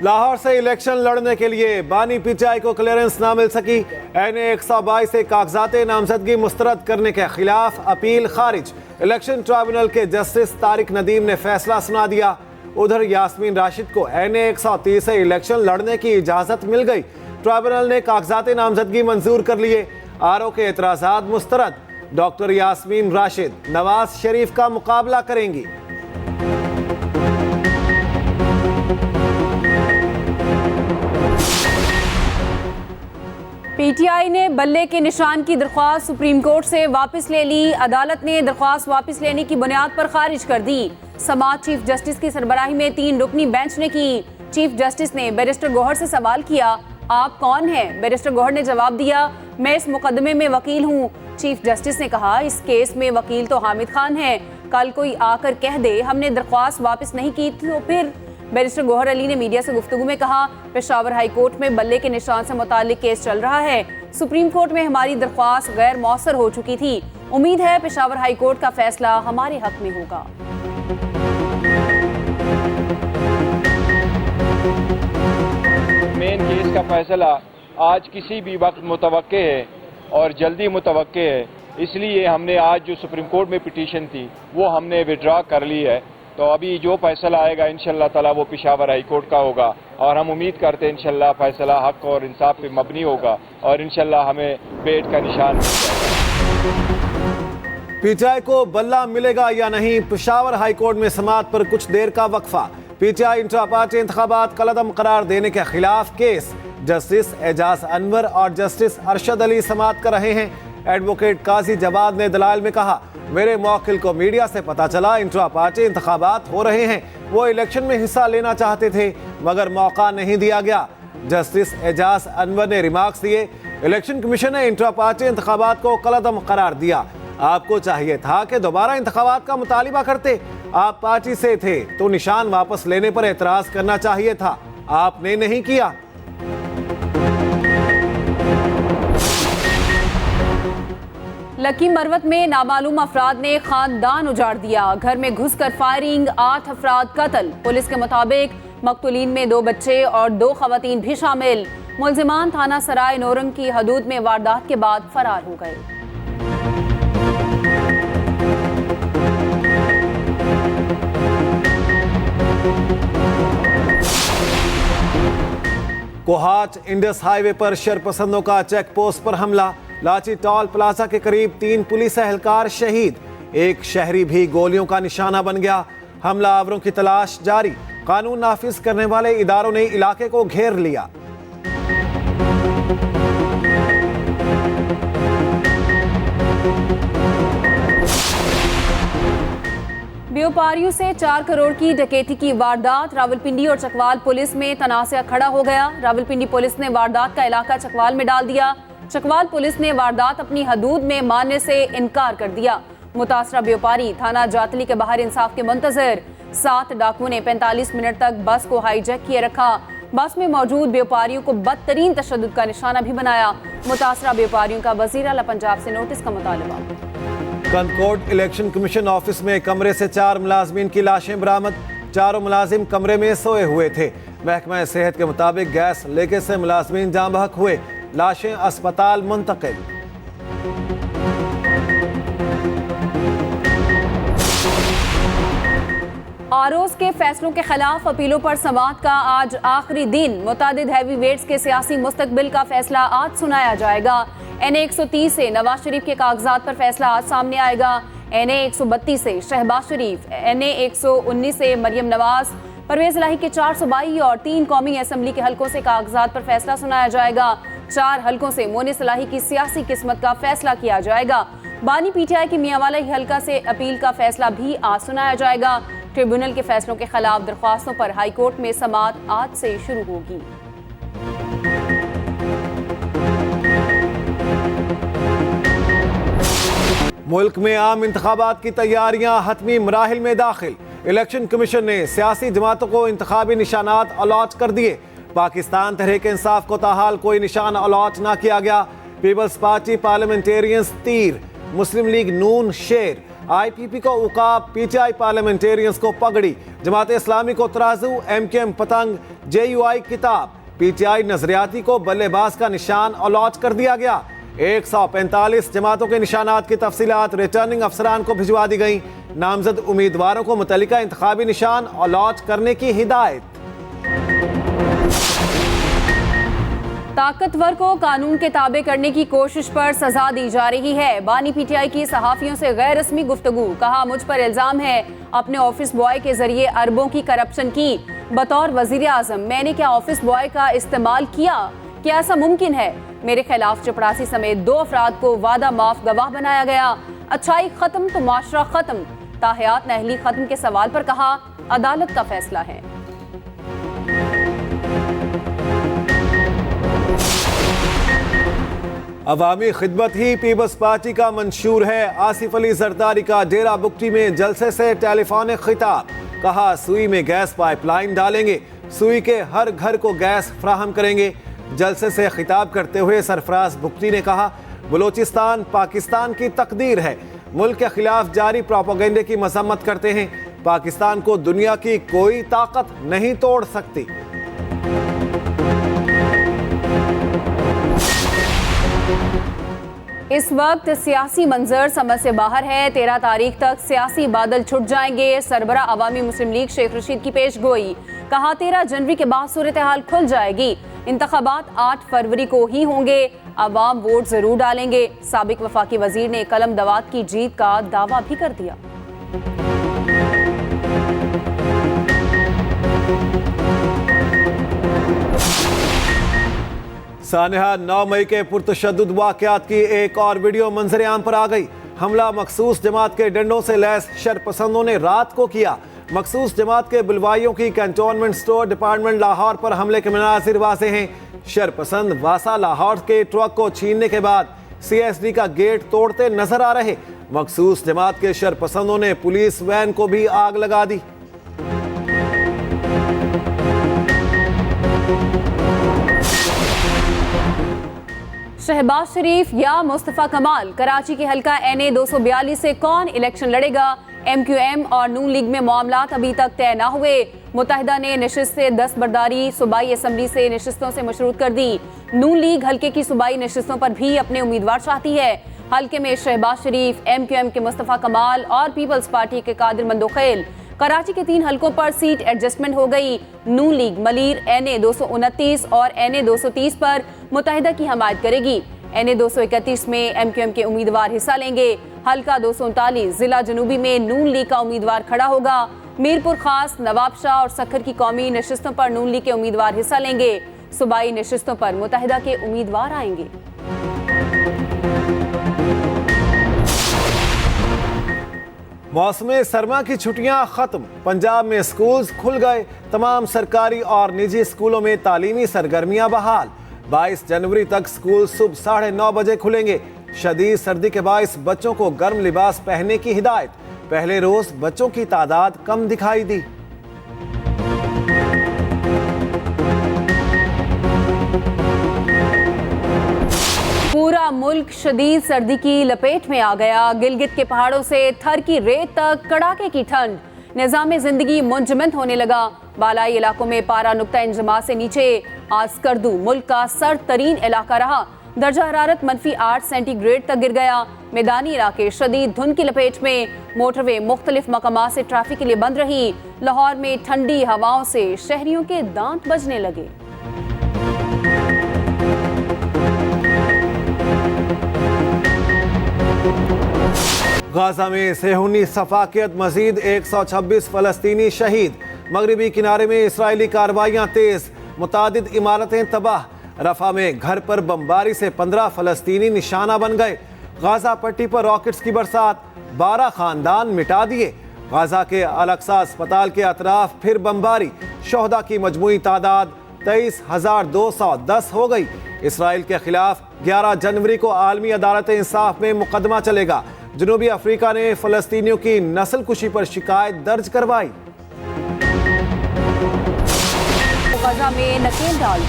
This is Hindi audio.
लाहौर से इलेक्शन लड़ने के लिए बानी पीटीआई को क्लियरेंस ना मिल सकी। NA 122 से कागजात नामजदगी मुस्तरद करने के खिलाफ अपील खारिज। इलेक्शन ट्राइब्यूनल के जस्टिस तारिक नदीम ने फैसला सुना दिया। उधर यास्मीन राशिद को NA 130 से इलेक्शन लड़ने की इजाजत मिल गई। ट्राइब्यूनल ने कागजात नामजदगी मंजूर कर लिए। RO के एतराजात मुस्तरद। डॉक्टर यास्मीन राशिद नवाज शरीफ का मुकाबला करेंगी। पीटीआई ने बल्ले के निशान की दरख्वास्त सुप्रीम कोर्ट से वापस ले ली। अदालत ने दरख्वास्त वापस लेने की बुनियाद पर खारिज कर दी। समाअत चीफ जस्टिस की सरबराही में 3 रुकनी बेंच ने की। चीफ जस्टिस ने बैरिस्टर गौहर से सवाल किया, आप कौन हैं? बैरिस्टर गौहर ने जवाब दिया, मैं इस मुकदमे में वकील हूँ। चीफ जस्टिस ने कहा, इस केस में वकील तो हामिद खान है। कल कोई आकर कह दे हमने दरख्वास्त वापस नहीं की तो फिर? बैरिस्टर गौहर अली ने मीडिया से गुफ्तगू में कहा, पेशावर हाई कोर्ट में बल्ले के निशान से मुताल्लिक केस चल रहा है। सुप्रीम कोर्ट में हमारी दरख्वास्त गैर मौसर हो चुकी थी। उम्मीद है पेशावर हाई कोर्ट का फैसला हमारे हक में होगा। मेन केस का फैसला आज किसी भी वक्त मुतवक्के है और जल्दी मुतवक्के है, इसलिए हमने आज जो सुप्रीम कोर्ट में पिटीशन थी वो हमने विड्रॉ कर ली है। तो अभी जो फैसला आएगा इंशाल्लाह ताला वो पेशावर हाई कोर्ट का होगा और हम उम्मीद करते हैं इंशाल्लाह फैसला हक और इंसाफ पे मबनी होगा और इंशाल्लाह हमें पेट का निशान मिल जाएगा। पीटीआई को बल्ला मिलेगा या नहीं? पेशावर हाई कोर्ट में समाअत पर कुछ देर का वक्फा। पीटीआई इंट्रा पार्टी इंतखाबात कलअदम करार देने के खिलाफ केस। जस्टिस एजाज अनवर और जस्टिस अरशद अली समाअत कर रहे हैं। एडवोकेट काजी जवाद ने दलाइल में कहा, मेरे मौकिल को मीडिया से पता चला इंट्रा पार्टी इंतखाबात हो रहे हैं। वो इलेक्शन में हिस्सा लेना चाहते थे मगर मौका नहीं दिया गया। जस्टिस एजाज अनवर ने रिमार्क्स दिए, इलेक्शन कमीशन ने इंट्रा पार्टी इंतखाबात को कलअदम करार दिया। आपको चाहिए था कि दोबारा इंतखाबात का मुतालिबा करते। आप पार्टी से थे तो निशान वापस लेने पर एतराज करना चाहिए था, आपने नहीं किया। लकी मरवत में नामालूम अफराद ने खानदान उजाड़ दिया। घर में घुसकर फायरिंग, 8 अफराद कत्ल। पुलिस के मुताबिक मकतूलीन में 2 बच्चे और 2 खवातीन भी शामिल। मुलजिमान थाना सराय नौरंग की हदूद में वारदात के बाद फरार हो गए। कोहाट इंडस हाईवे पर शरपसंदों का चेक पोस्ट पर हमला। लाची टॉल प्लाजा के करीब 3 पुलिस एहलकार शहीद। एक शहरी भी गोलियों का निशाना बन गया। हमलावरों की तलाश जारी। कानून नाफिज करने वाले इदारों ने इलाके को घेर लिया। व्यापारियों से 4 करोड़ की डकैती की वारदात। रावलपिंडी और चकवाल पुलिस में तनाज़ा खड़ा हो गया। रावलपिंडी पुलिस ने वारदात का इलाका चकवाल में डाल दिया। चकवाल पुलिस ने वारदात अपनी हदूद में मानने से इनकार कर दिया। मुतासरा व्यापारी थाना जातली के बाहर इंसाफ के मुंतजर। 7 डाकुओं ने 45 मिनट तक बस को हाईजैक किए रखा। बस में मौजूद व्यापारियों को बदतरीन तशद्दुद का निशाना भी बनाया। मुतासरा व्यापारियों का वज़ीर आला पंजाब से नोटिस का मुतालबा। कंदकोट इलेक्शन कमीशन ऑफिस में कमरे से 4 मुलाजमीन की लाशें बरामद। 4 मुलाजिम कमरे में सोए हुए थे। महकमा सेहत के मुताबिक गैस लीकेज से मुलाजमीन जाँ बहक हुए। लाशें अस्पताल मुंतकिल। आरोज के फैसलों के खिलाफ अपीलों पर समाअत का आज आखिरी दिन। मुतादिद हैवी वेट्स के सियासी मुस्तकबिल का फैसला आज सुनाया जाएगा। NA 130 से नवाज शरीफ के कागजात पर फैसला आज सामने आएगा। NA 132 से शहबाज शरीफ, NA 119 से मरियम नवाज, परवेज इलाही के 422 और 3 कौमी असम्बली के हलकों से कागजात पर फैसला सुनाया जाएगा। 4 हलकों से मोनिस इलाही की सियासी किस्मत का फैसला किया जाएगा। बानी पीटीआई के मियांवाला हलका से अपील का फैसला भी आज सुनाया जाएगा। ट्रिब्यूनल के फैसलों के खिलाफ दरख्वास्तों पर हाई कोर्ट में समाअत आज से शुरू होगी। मुल्क में आम इंतखाबात की तैयारियां हतमी मराहिल में दाखिल। इलेक्शन कमीशन ने सियासी जमातों को इंतखाबी निशानात अलॉट कर दिए। पाकिस्तान तहरीक इंसाफ को ताहाल कोई निशान अलॉट ना किया गया। पीपल्स पार्टी पार्लियामेंटेरियंस तीर, मुस्लिम लीग नून शेर, IPP को उकाब, PTI पार्लियामेंटेरियंस को पगड़ी, जमात इस्लामी को तराजू, MKM पतंग, JUI किताब, PTI नजरियाती को बल्लेबाज का निशान अलॉट कर दिया गया। 145 जमातों के निशानात की तफसीलात रिटर्निंग अफसरान को भिजवा दी गई। नामजद उम्मीदवारों को मुतल्लिका इंतखाबी निशान अलॉट करने की हिदायत। ताकतवर को कानून के ताबे करने की कोशिश पर सजा दी जा रही है। बानी PTI की सहाफियों से गैर रस्मी गुफ्तगू, कहा मुझ पर इल्जाम है अपने ऑफिस बॉय के जरिए अरबों की करप्शन की। बतौर वजीर आजम मैंने क्या ऑफिस बॉय का इस्तेमाल किया? क्या ऐसा मुमकिन है? मेरे खिलाफ चपरासी समेत 2 अफराद को वादा माफ गवाह बनाया गया। अच्छाई खत्म तो माशरा खत्म। ताहयात नाअहली खत्म के सवाल पर कहा अदालत का फैसला है। अवामी खिदमत ही पीपल्स पार्टी का मंशूर है। आसिफ अली जरदारी का डेरा बुगटी में जलसे से टेलीफोनिक खिताब, कहा सुई में गैस पाइपलाइन डालेंगे, सुई के हर घर को गैस फ्राहम करेंगे। जलसे से खिताब करते हुए सरफराज बुगटी ने कहा बलोचिस्तान पाकिस्तान की तकदीर है, मुल्क के खिलाफ जारी प्रोपेगेंडे की मजम्मत करते हैं। पाकिस्तान को दुनिया की कोई ताकत नहीं तोड़ सकती। इस वक्त सियासी मंजर समझ से बाहर है। 13 तारीख तक सियासी बादल छुट जाएंगे। सरबरा अवामी मुस्लिम लीग शेख रशीद की पेश गोई, कहा 13 जनवरी के बाद सूरत हाल खुल जाएगी। इंतखाबात 8 फरवरी को ही होंगे, अवाम वोट जरूर डालेंगे। साबिक वफाकी वजीर ने कलम दवात की जीत का दावा भी कर दिया। सानिहा 9 मई के पुरतशद्दुद वाक़यात की एक और वीडियो मंजर आम पर आ गई। हमला मखसूस जमात के डंडों से लैस शरपसंदों ने रात को किया। मखसूस जमात के बुलवाइयों की कैंटोनमेंट स्टोर डिपार्टमेंट लाहौर पर हमले के मनाजिर वाज़े हैं। शरपसंद वासा लाहौर के ट्रक को छीनने के बाद CSD का गेट तोड़ते नजर आ रहे। मखसूस जमात के शरपसंदों ने पुलिस वैन को भी आग लगा दी। शहबाज शरीफ या मुस्तफ़ा कमाल, कराची के हल्का NA 242 से कौन इलेक्शन लड़ेगा? MQM और नून लीग में मामलात अभी तक तय न हुए। मुत्तहिदा ने नशिस्त से दस्तबरदारी सूबाई असम्बली से नशिस्तों से मशरूत कर दी। नून लीग हल्के की सूबाई नशिस्तों पर भी अपने उम्मीदवार चाहती है। हल्के में शहबाज शरीफ, MQM के मुस्तफ़ा कमाल और पीपल्स पार्टी के कादिर मंदोखेल। कराची के 3 हल्कों पर सीट एडजस्टमेंट हो गई। नून लीग मलीर NA 229 और NA 230 पर मुत्तहिदा की हमायत करेगी। NA 231 में MQM के उम्मीदवार हिस्सा लेंगे। हल्का 239 जिला जनूबी में नून लीग का उम्मीदवार खड़ा होगा। मीरपुर खास, नवाबशाह और सखर की कौमी नशिस्तों पर नून लीग के उम्मीदवार हिस्सा लेंगे। सूबाई नशिस्तों पर मुत्तहिदा के उम्मीदवार आएंगे। मौसम सरमा की छुट्टियां खत्म, पंजाब में स्कूल्स खुल गए। तमाम सरकारी और निजी स्कूलों में तालीमी सरगर्मियां बहाल। 22 जनवरी तक स्कूल सुबह 9:30 बजे खुलेंगे। शदीद सर्दी के बायस बच्चों को गर्म लिबास पहनने की हिदायत। पहले रोज बच्चों की तादाद कम दिखाई दी। पूरा मुल्क शदीद सर्दी की लपेट में आ गया। गिलगित के पहाड़ों से थर की रेत तक कड़ाके की ठंड। निज़ाम जिंदगी मुंजमद होने लगा। बालाई इलाकों में पारा नुक्ता इंजमा से नीचे। आज स्कर्दू मुल्क का सर्द तरीन इलाका रहा। दर्जा हरारत -8 सेंटीग्रेड तक गिर गया। मैदानी इलाके शदीद धुंध की लपेट में। मोटरवे मुख्तलिफ मकामात से ट्रैफिक के लिए बंद रही। लाहौर में ठंडी हवाओं से शहरियों के दांत बजने लगे। गाजा में सेहूनी सफाकियत, मजीद 126 फलस्तीनी शहीद। मगरबी किनारे में इसराइली कार्रवाइयां तेज, मुतादिद इमारतें तबाह। रफा में घर पर बमबारी से 15 फलस्तीनी निशाना बन गए। गाजा पट्टी पर रॉकेट्स की बरसात, 12 खानदान मिटा दिए। गाजा के अल-अक्सा अस्पताल के अतराफ फिर बमबारी। शोहदा की मजमूई तादाद 23,210 हो गई। इसराइल के खिलाफ 11 जनवरी को आलमी अदालत इंसाफ में मुकदमा चलेगा। जनूबी अफ्रीका ने फलस्तीनियों की नस्लकुशी पर शिकायत दर्ज करवाई। गाजा में नकेल डाल